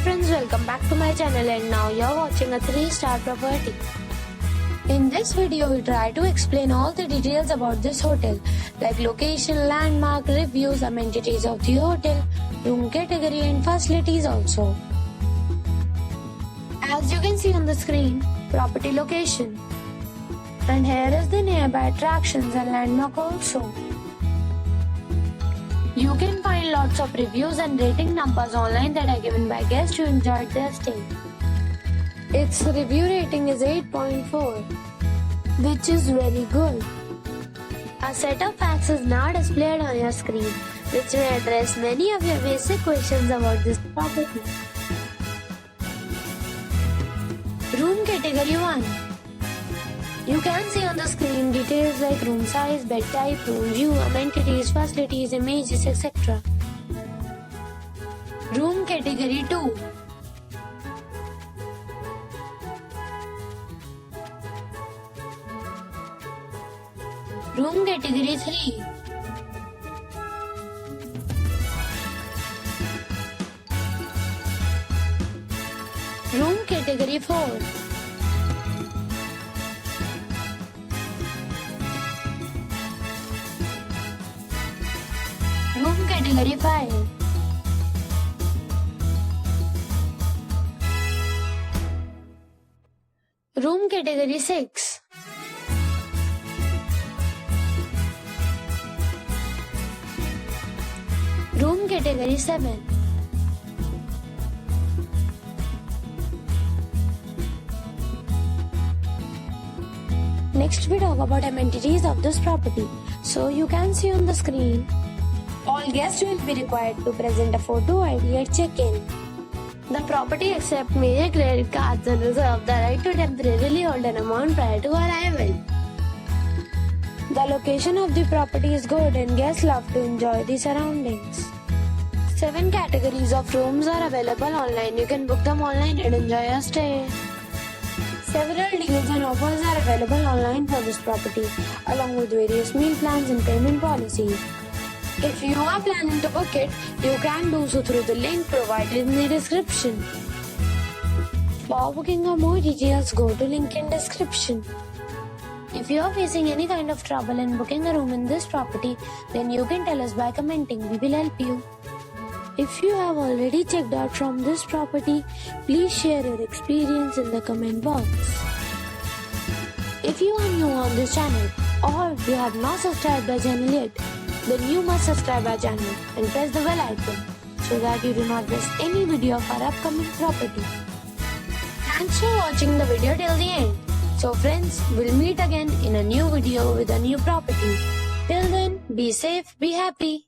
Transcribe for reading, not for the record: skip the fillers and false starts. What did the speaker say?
friends, welcome back to my channel, and now you're watching a 3-star property. In this video, we try to explain all the details about this hotel, like location, landmark, reviews, amenities of the hotel, room category and facilities also. As you can see on the screen, property location. And here is the nearby attractions and landmark also. You can find lots of reviews and rating numbers online that are given by guests who enjoyed their stay. Its review rating is 8.4, which is very good. A set of facts is now displayed on your screen, which may address many of your basic questions about this property. Room category 1. You can see on the screen details like room size, bed type, room view, amenities, facilities, images, etc. Room category 2. Room category 3. Room category 4. Room category 5. Room category 6. Room category 7. Next we talk about amenities of this property. So you can see on the screen, all guests will be required to present a photo ID at check-in. The property accepts major credit cards and reserves the right to temporarily hold an amount prior to arrival. The location of the property is good and guests love to enjoy the surroundings. 7 categories of rooms are available online. You can book them online and enjoy your stay. Several deals and offers are available online for this property, along with various meal plans and payment policies. If you are planning to book it, you can do so through the link provided in the description. For booking or more details, go to link in description. If you are facing any kind of trouble in booking a room in this property, then you can tell us by commenting. We will help you. If you have already checked out from this property, please share your experience in the comment box. If you are new on this channel or you have not subscribed our channel yet, then you must subscribe our channel and press the bell icon so that you do not miss any video of our upcoming property. Thanks for watching the video till the end. So friends, we'll meet again in a new video with a new property. Till then, be safe, be happy.